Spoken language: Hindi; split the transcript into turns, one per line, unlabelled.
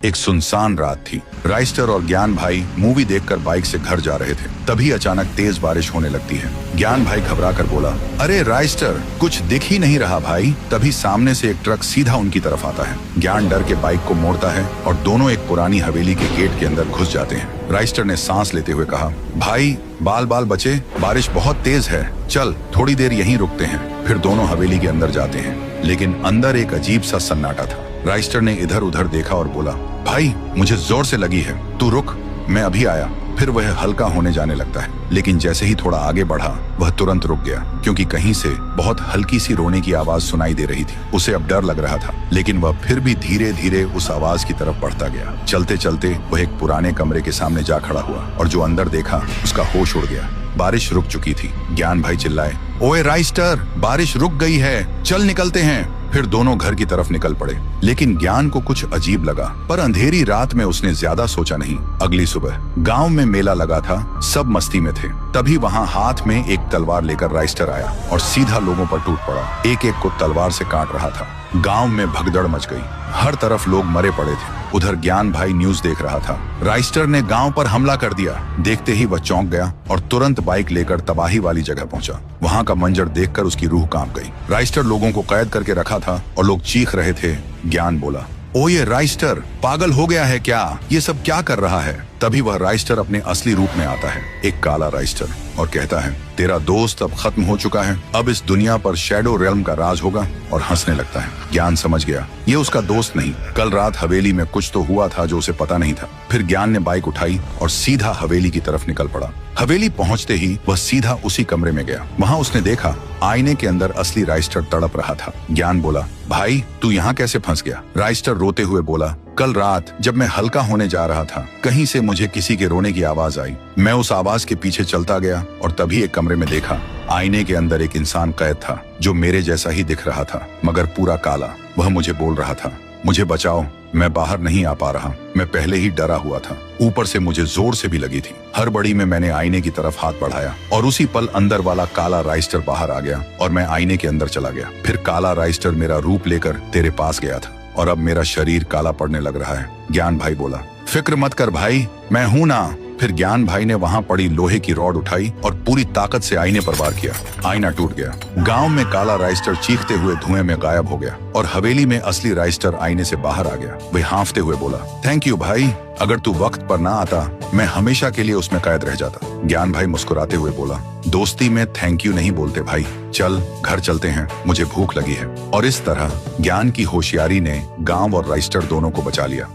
एक सुनसान रात थी। राइस्टर और ज्ञान भाई मूवी देखकर बाइक से घर जा रहे थे। तभी अचानक तेज बारिश होने लगती है। ज्ञान भाई घबरा कर बोला, अरे राइस्टर, कुछ दिख ही नहीं रहा भाई। तभी सामने से एक ट्रक सीधा उनकी तरफ आता है। ज्ञान डर के बाइक को मोड़ता है और दोनों एक पुरानी हवेली के गेट के अंदर घुस जाते हैं। राइस्टर ने सांस लेते हुए कहा, भाई बाल बाल बचे, बारिश बहुत तेज है, चल थोड़ी देर यहीं रुकते हैं। फिर दोनों हवेली के अंदर जाते हैं, लेकिन अंदर एक अजीब सा सन्नाटा था। राइस्टर ने इधर उधर देखा और बोला, भाई मुझे जोर से लगी है, तू रुक, मैं अभी आया। फिर वह हल्का होने जाने लगता है, लेकिन जैसे ही थोड़ा आगे बढ़ा वह तुरंत रुक गया, क्योंकि कहीं से बहुत हल्की सी रोने की आवाज सुनाई दे रही थी। उसे अब डर लग रहा था, लेकिन वह फिर भी धीरे धीरे उस आवाज की तरफ बढ़ता गया। चलते चलते वह एक पुराने कमरे के सामने जा खड़ा हुआ और जो अंदर देखा उसका होश उड़ गया। बारिश रुक चुकी थी। ज्ञान भाई चिल्लाए, ओए राइस्टर, बारिश रुक गई है, चल निकलते हैं। फिर दोनों घर की तरफ निकल पड़े, लेकिन ज्ञान को कुछ अजीब लगा, पर अंधेरी रात में उसने ज्यादा सोचा नहीं। अगली सुबह गांव में मेला लगा था, सब मस्ती में थे। तभी वहां हाथ में एक तलवार लेकर राइस्टर आया और सीधा लोगों पर टूट पड़ा। एक एक को तलवार से काट रहा था। गांव में भगदड़ मच गई, हर तरफ लोग मरे पड़े थे। उधर ज्ञान भाई न्यूज देख रहा था। राइस्टर ने गांव पर हमला कर दिया। देखते ही वह चौंक गया और तुरंत बाइक लेकर तबाही वाली जगह पहुंचा। वहां का मंजर देखकर उसकी रूह कांप गई। राइस्टर लोगों को कैद करके रखा था और लोग चीख रहे थे। ज्ञान बोला, ओ ये राइस्टर पागल हो गया है क्या? ये सब क्या कर रहा है? तभी वह राइस्टर अपने असली रूप में आता है, एक काला राइस्टर, और कहता है, तेरा दोस्त अब खत्म हो चुका है, अब इस दुनिया पर शैडो रेल्म का राज होगा, और हंसने लगता है। ज्ञान समझ गया ये उसका दोस्त नहीं, कल रात हवेली में कुछ तो हुआ था जो उसे पता नहीं था। फिर ज्ञान ने बाइक उठाई और सीधा हवेली की तरफ निकल पड़ा। हवेली पहुंचते ही वह सीधा उसी कमरे में गया। वहां उसने देखा आईने के अंदर असली राइस्टर तड़प रहा था। ज्ञान बोला, भाई तू यहाँ कैसे फंस गया? राइस्टर रोते हुए बोला, कल रात जब मैं हल्का होने जा रहा था, कहीं से मुझे किसी के रोने की आवाज आई। मैं उस आवाज के पीछे चलता गया और तभी एक कमरे में देखा आईने के अंदर एक इंसान कैद था, जो मेरे जैसा ही दिख रहा था, मगर पूरा काला। वह मुझे बोल रहा था, मुझे बचाओ, मैं बाहर नहीं आ पा रहा। मैं पहले ही डरा हुआ था, ऊपर से मुझे जोर से भी लगी थी। हड़बड़ी में मैंने आईने की तरफ हाथ बढ़ाया और उसी पल अंदर वाला काला राइस्टर बाहर आ गया और मैं आईने के अंदर चला गया। फिर काला राइस्टर मेरा रूप लेकर तेरे पास गया था और अब मेरा शरीर काला पड़ने लग रहा है। ज्ञान भाई बोला, फिक्र मत कर भाई, मैं हूं ना। फिर ज्ञान भाई ने वहां पड़ी लोहे की रॉड उठाई और पूरी ताकत से आईने पर वार किया। आईना टूट गया। गांव में काला राइस्टर चीखते हुए धुएं में गायब हो गया और हवेली में असली राइस्टर आईने से बाहर आ गया। वह हांफते हुए बोला, थैंक यू भाई, अगर तू वक्त पर ना आता मैं हमेशा के लिए उसमें कैद रह जाता। ज्ञान भाई मुस्कुराते हुए बोला, दोस्ती में थैंक यू नहीं बोलते भाई, चल घर चलते हैं, मुझे भूख लगी है। और इस तरह ज्ञान की होशियारी ने गांव और राइस्टर दोनों को बचा लिया।